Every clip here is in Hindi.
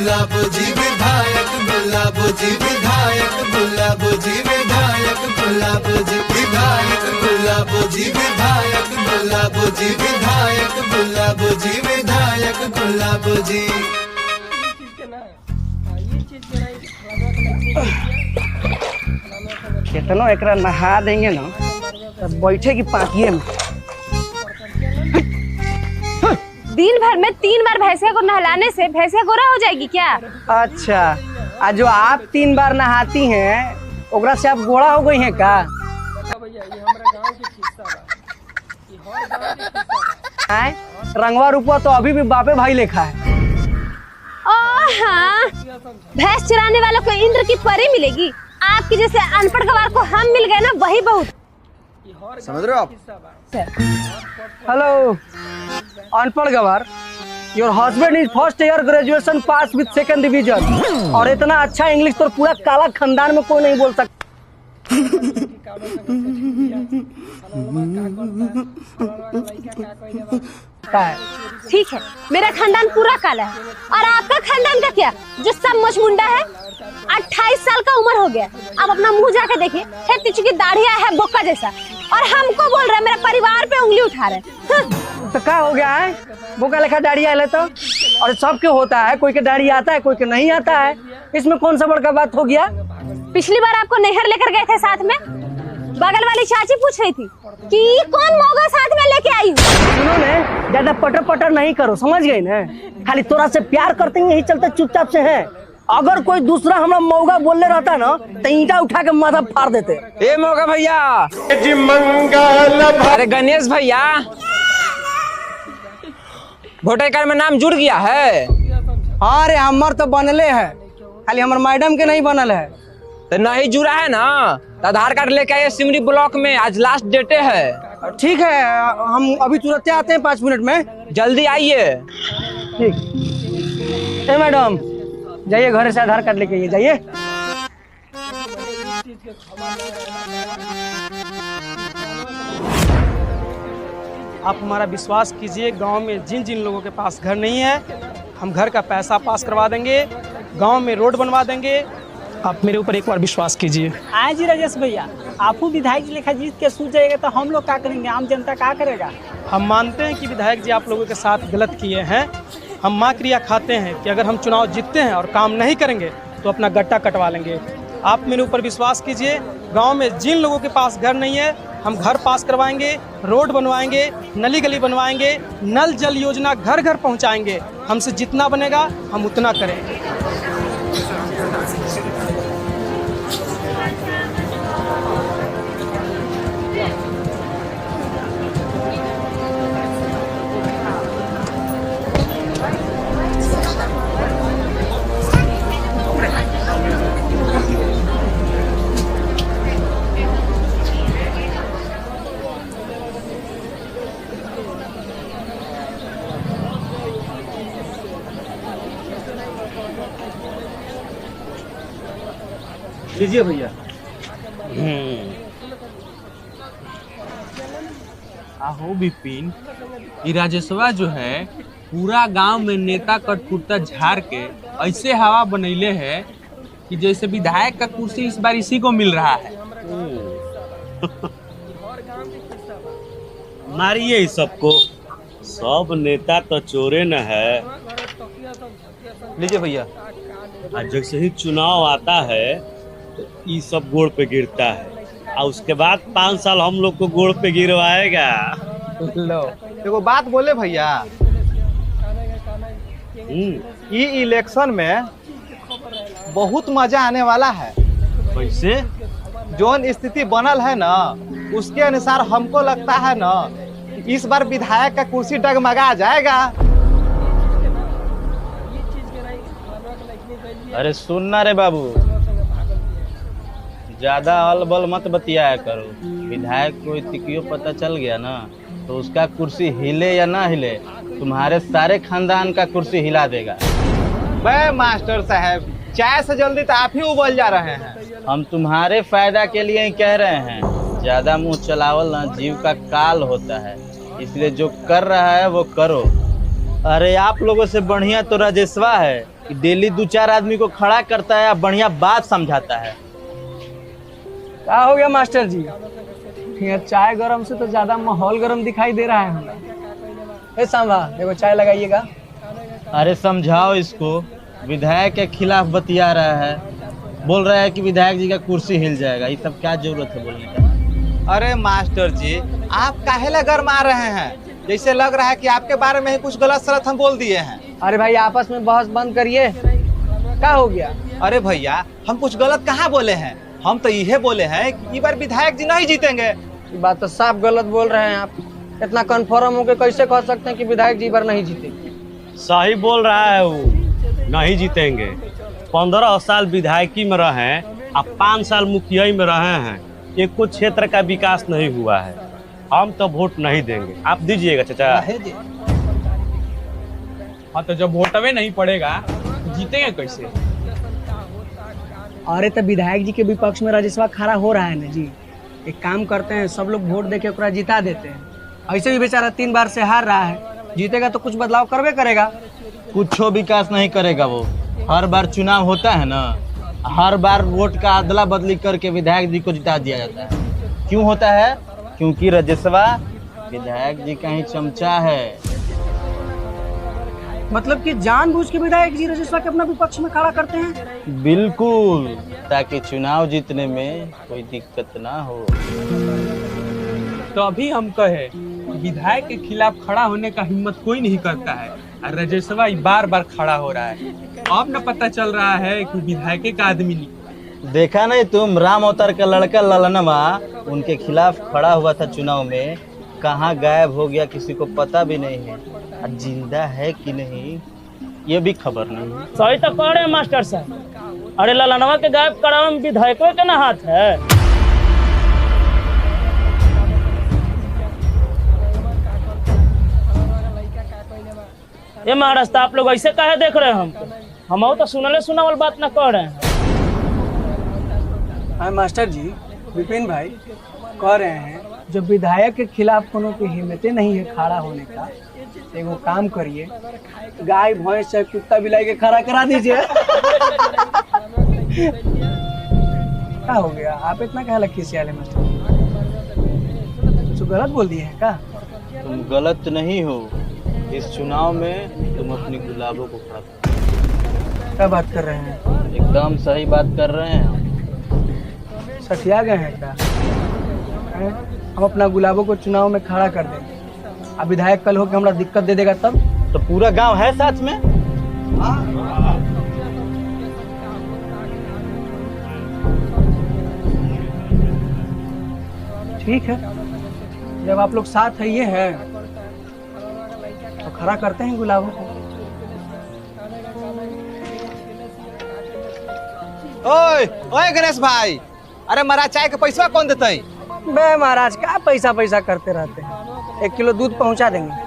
गुलाबो जी विधायक, गुलाबो जी विधायक, गुलाबो जी विधायक, गुलाबो जी विधायक, गुलाबो जी विधायक, गुलाबो जी विधायक, गुलाबो जी विधायक, गुलाबो जी। कितना एकरा नहा देंगे ना तब बैठेगी पाकिये में। दिन भर में 3 बार भैंसिया को नहलाने से भैंसिया गोरा हो जाएगी क्या? अच्छा, आज जो आप 3 बार नहाती हैं ओकरा से आप गोरा हो गई हैं का? रंगवा रूपवा तो अभी भी बापे भाई लेखा है। हाँ, भैंस चराने वालों को इंद्र की परी मिलेगी। आपके जैसे अनपढ़ गवार को हम मिल गए ना, वही बहुत। समझ रहे हो आप? हेलो अनपढ़ गवार, your husband is first year graduation pass with 2nd division और इतना अच्छा इंग्लिश तो पूरा काला खानदान में कोई नहीं बोल सकता। ठीक है, मेरा खानदान पूरा काला है और आपका खानदान का क्या जो सब मुंडा है। 28 साल का उम्र हो गया, आप अपना मुंह जाके देखिए, चुकी दाढ़िया है बोका जैसा, और हमको बोल रहे हैं मेरे परिवार पे उंगली उठा रहे। तो क्या हो गया है, बोका लेखा दाढ़ी आए तो? और सबके होता है, कोई के दाढ़ी आता है कोई के नहीं आता है, इसमें कौन सा बड़का बात हो गया? पिछली बार आपको नहर लेकर गए थे साथ में, बगल वाली चाची पूछ रही थी कि कौन मौगा साथ में लेके आई। सुनो ने, ज्यादा पटर पटर नहीं करो, समझ गई ना? खाली तोरा से प्यार करते हैं, यही चलते चुपचाप से हैं। अगर कोई दूसरा हमरा मौगा बोलने रहता ना तो ईंटा उठा के माथा फाड़ देते। ए मौगा भैया, अरे गणेश भैया, वोटर कार्ड में नाम जुड़ गया है? हाँ रे, हमार तो बनले है, खाली हमार मैडम के नहीं बनल है। तो नहीं जुड़ा है ना तो आधार कार्ड लेके आइए सिमरी ब्लॉक में, आज लास्ट डेट है। ठीक है, हम अभी तुरंत आते हैं 5 मिनट में। जल्दी आइए। ठीक है मैडम, जाइए घर से आधार कार्ड लेके आइए, जाइए। आप हमारा विश्वास कीजिए, गांव में जिन जिन लोगों के पास घर नहीं है, हम घर का पैसा पास करवा देंगे, गांव में रोड बनवा देंगे। आप मेरे ऊपर एक बार विश्वास कीजिए। हाँ जी राजेश भैया, आपको विधायक जी लेखा जीत के सूझ जाएगा तो हम लोग क्या करेंगे, आम जनता क्या करेगा? हम मानते हैं कि विधायक जी आप लोगों के साथ गलत किए हैं। हम माँ क्रिया खाते हैं कि अगर हम चुनाव जीतते हैं और काम नहीं करेंगे तो अपना गट्टा कटवा लेंगे। आप मेरे ऊपर विश्वास कीजिए, गांव में जिन लोगों के पास घर नहीं है हम घर पास करवाएंगे, रोड बनवाएंगे, नली गली बनवाएंगे, नल जल योजना घर घर पहुंचाएंगे। हमसे जितना बनेगा हम उतना करेंगे। लीजिए भैया। आहो विपिन, ये राजेशवा जो है पूरा गांव में नेता कटपुतला झाड़ के ऐसे हवा बनैले है कि जैसे विधायक का कुर्सी इस बार इसी को मिल रहा है। मारिए इस सबको, सब नेता तो चोरे न है। लीजिए भैया। और जैसे ही चुनाव आता है तो ये सब गोड़ पे गिरता है, और उसके बाद 5 साल हम लोग को गोड़ पे गिरवाएगा। लो देखो बात बोले भैया, ये इलेक्शन में बहुत मजा आने वाला है। कैसे? जोन स्थिति बनल है ना उसके अनुसार हमको लगता है ना इस बार विधायक का कुर्सी डगमगा जाएगा। अरे सुनना रे बाबू, ज्यादा अलबल मत बतियाया करो। विधायक को इतिकियो पता चल गया ना तो उसका कुर्सी हिले या ना हिले, तुम्हारे सारे खानदान का कुर्सी हिला देगा। बे मास्टर साहब, चाय से जल्दी तो आप ही उबल जा रहे हैं। हम तुम्हारे फायदा के लिए ही कह रहे हैं, ज्यादा मुंह चलावल ना जीव का काल होता है, इसलिए जो कर रहा है वो करो। अरे आप लोगों से बढ़िया तो राजेशवा है, कि डेली 2-4 आदमी को खड़ा करता है, बढ़िया बात समझाता है। क्या हो गया मास्टर जी? यहाँ चाय गरम से तो ज्यादा माहौल गरम दिखाई दे रहा है हमें। सांभा देखो चाय लगाइएगा। अरे समझाओ इसको, विधायक के खिलाफ बतिया रहा है, बोल रहा है कि विधायक जी का कुर्सी हिल जाएगा। ये सब क्या जरूरत है बोलने का? अरे मास्टर जी, आप काहे ला गरमा रहे हैं? जैसे लग रहा है कि आपके बारे में ही कुछ गलत सलत हम बोल दिए हैं। अरे भाई आपस में बहस बंद करिए। क्या हो गया? अरे भैया, हम कुछ गलत कहाँ बोले हैं? हम तो यही बोले हैं कि इस बार विधायक जी नहीं जीतेंगे। ये बात तो साफ गलत बोल रहे हैं आप। इतना कन्फर्म होके कैसे कह सकते हैं कि विधायक जी बार नहीं जीतेंगे? सही बोल रहा है वो, नहीं जीतेंगे। 15 साल विधायकी में रहे, अब 5 साल मुखिया में रहे हैं, एक कुछ क्षेत्र का विकास नहीं हुआ है। हम तो वोट नहीं देंगे, आप दीजिएगा चाचा। हाँ तो जब वोटवे नहीं पड़ेगा जीतेंगे कैसे? अरे तो विधायक जी के विपक्ष में राजेशवा खड़ा हो रहा है ना जी। एक काम करते हैं, सब लोग वोट देके ओकरा जिता देते हैं। ऐसे भी बेचारा 3 बार से हार रहा है, जीतेगा तो कुछ बदलाव करवे करेगा। कुछ विकास नहीं करेगा वो। हर बार चुनाव होता है ना, हर बार वोट का अदला बदली करके विधायक जी को जिता दिया जाता है। क्यों होता है? क्योंकि राजेशवा विधायक जी का ही चमचा है। मतलब कि जानबूझ के विधायक जी राजेशवा के अपना विपक्ष में खड़ा करते हैं? बिल्कुल, ताकि चुनाव जीतने में कोई दिक्कत ना हो। तो अभी हम कहे विधायक के खिलाफ खड़ा होने का हिम्मत कोई नहीं करता है, और राजेशवा बार बार खड़ा हो रहा है। अब न पता चल रहा है कि विधायक का आदमी नहीं। देखा नहीं तुम, राम अवतार का लड़का ललनमा उनके खिलाफ खड़ा हुआ था चुनाव में, कहाँ गायब हो गया किसी को पता भी नहीं है। जिंदा है कि नहीं ये भी खबर नहीं है। सही तो कह रहे हैं मास्टर साहब। अरे ललनवा के गायब करावे में विधायकों के ना हाथ है। ये महाराज आप लोग ऐसे काहे देख रहे हैं हमको? हम तो सुनले सुनावल बात ना कह रहे हैं। हाँ मास्टर जी, विपिन भाई कह रहे हैं जब विधायक के खिलाफ कोनो की हिम्मतें नहीं है खड़ा होने का, एगो काम करिए, गाय भैंस चाहे कुत्ता बिलाई के खड़ा करा दीजिए। क्या हो गया? आप इतना कहा लग खिसियाले मास्टर? कुछ गलत बोल दिए हैं क्या? तुम गलत नहीं हो। इस चुनाव में तुम अपनी गुलाबों को खड़ा क्या बात कर रहे हैं? एकदम सही बात कर रहे हैं हम। सठिया गए हैं क्या? हम अपना गुलाबों को चुनाव में खड़ा कर देंगे। अब विधायक कल होकर हमरा दिक्कत दे देगा तब? तो पूरा गांव है साथ में। ठीक है, जब आप लोग साथ है ये है तो खड़ा करते हैं गुलाबों को। ओए ओए गणेश भाई, अरे महाराज चाय का पैसा कौन देते? बे महाराज क्या पैसा पैसा करते रहते हैं, 1 किलो दूध पहुंचा देंगे।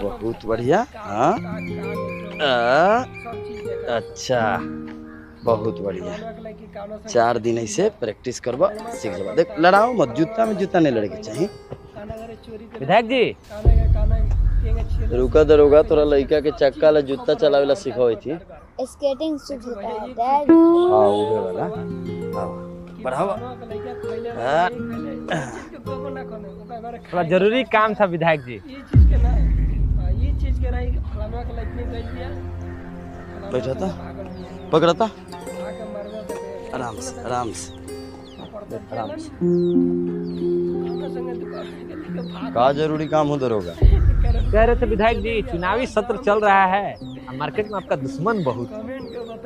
बहुत बढ़िया। हाँ अच्छा, बहुत बढ़िया। 4 दिन ऐसे प्रैक्टिस करबा, सीख जाबा। देख लड़ाओ मत, जूता में जूता नहीं लड़के चाहिए। विधायक जी रुका दरोगा, तोरा लड़का के चक्का ला जूता चलावेला सिखाई थी। स्केटिंग सीख होता है डैड। हाँ उहे वाला। हाँ बढ़ावा। थोड़ा जरूरी काम था विधायक जी। बैठा पकड़ता, आराम से आराम से आराम से। का जरूरी काम हो दरोगा? कह रहे थे विधायक जी चुनावी सत्र चल रहा है, मार्केट में आपका दुश्मन बहुत,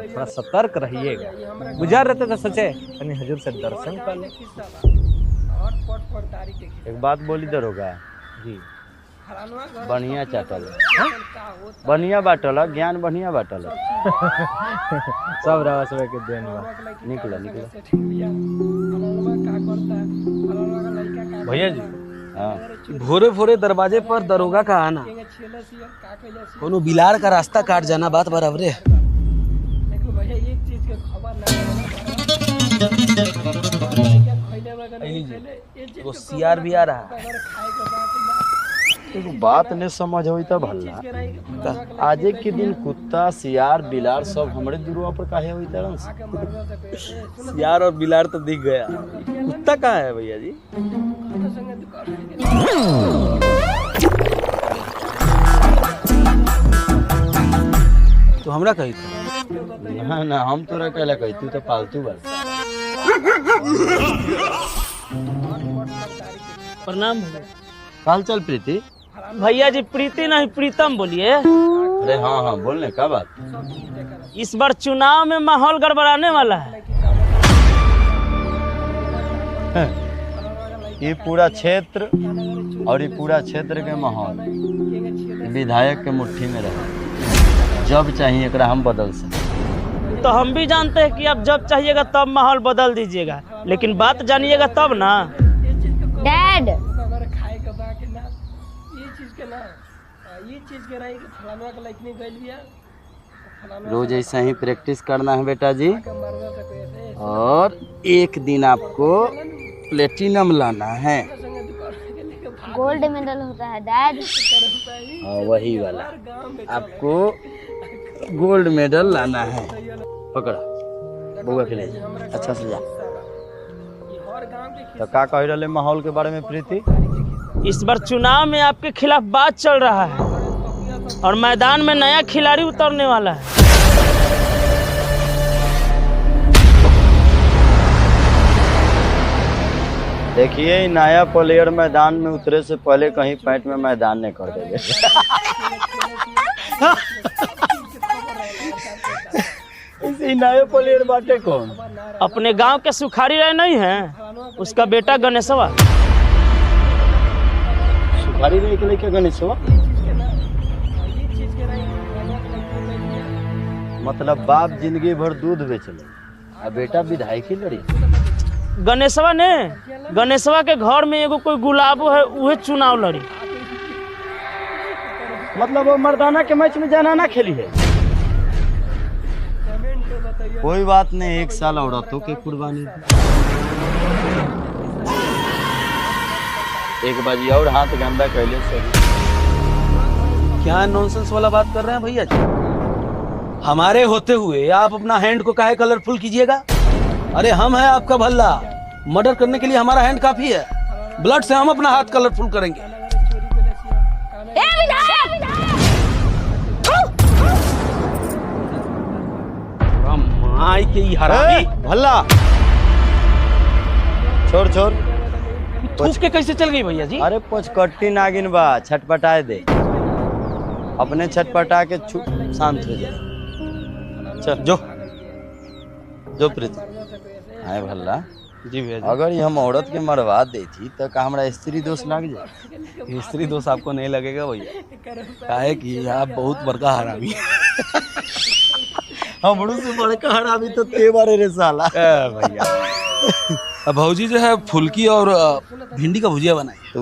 थोड़ा सतर्क रहिएगा। गुजर रहे थे तो सोचे कहीं हजूर से दर्शन कर ले। एक बात बोली दरोगा जी, बढ़िया चाटल है, बढ़िया बाटल है, ज्ञान बढ़िया बाटल है। सब रवा सब के देन बा। निकला निकला भैया जी, हाँ भोरे भोरे दरवाजे पर दरोगा का आना, कोनो बिलार का रास्ता काट जाना, बात बराबर है। वो सियार भी आ रहा है। एगो बात नहीं समझ हुई तब हल्ला आज के दिन कुत्ता सियार बिलार सब हमारे दुरुआ पर काहे हुई तरह सियार और बिलार तो दिख गया, कुत्ता कहाँ है भैया जी? तो हमरा कही था ना ना हम तोरा कहला कही, तू तो पालतू बात। प्रणाम भैया। काल चल प्रीति। भैया जी प्रीति नहीं प्रीतम बोलिए। अरे हाँ हाँ बोलने का बात। इस बार चुनाव में माहौल गड़बड़ाने वाला है। ये पूरा क्षेत्र और ये पूरा क्षेत्र के माहौल विधायक के मुट्ठी में रहे, जब चाहिए एकरा हम बदल सकते। तो हम भी जानते हैं कि आप जब चाहिएगा तब माहौल बदल दीजिएगा, लेकिन बात जानिएगा तब ना। डैड रोज ऐसा ही प्रैक्टिस करना है बेटा जी, और एक दिन आपको प्लेटिनम लाना है। गोल्ड मेडल होता है डैड। हाँ वही वाला, आपको गोल्ड मेडल लाना है। पकड़ा बउआ के ले जा, अच्छा से जा। तो का कह रहे माहौल के बारे में प्रीति? इस बार चुनाव में आपके खिलाफ बात चल रहा है और मैदान में नया खिलाड़ी उतरने वाला है। देखिए नया प्लेयर मैदान में उतरे से पहले कहीं पैंट में मैदान नहीं कर देंगे। इसी नए प्लेयर बाटे कौन? अपने गांव के सुखारी राय नहीं है, उसका बेटा गणेशवा। सुखारी राय के लेके गणेशवा? मतलब बाप जिंदगी भर दूध बेचले और बेटा विधायक ही लड़ी। गणेशवा ने गणेशवा के घर में एगो कोई गुलाबो है, उहे चुनाव लड़ी। मतलब वो मर्दाना के मैच में जाना ना खेली है। कोई बात नहीं, एक साल औरतों के कुर्बानी। एक बाजी और हाथ गंदा कैले से। क्या नॉनसेंस वाला बात कर रहे हैं भैया जी? हमारे होते हुए आप अपना हैंड को काहे कलरफुल कीजिएगा? अरे हम हैं आपका भल्ला, मर्डर करने के लिए हमारा हैंड काफी है, ब्लड से हम अपना हाथ कलरफुल करेंगे। माई के हरामी भल्ला छोड़ छोड़। थूक के कैसे चल गई भैया जी? अरे पोचकट्टी नागिन बा, छटपटाए दे, अपने छटपटा के शांत हो जाए। चल जो प्रीति आए भल्ला जी भैया। अगर ये हम औरत के मरवा देती तो का हमारा स्त्री दोष लग जाए? स्त्री दोष आपको नहीं लगेगा भैया, काहे कि आप बहुत बड़का हरामी। हमरू से बड़का हरामी तो ते बारे रे साला। भैया भौजी जो है फुल्की और भिंडी का भुजिया बनाई।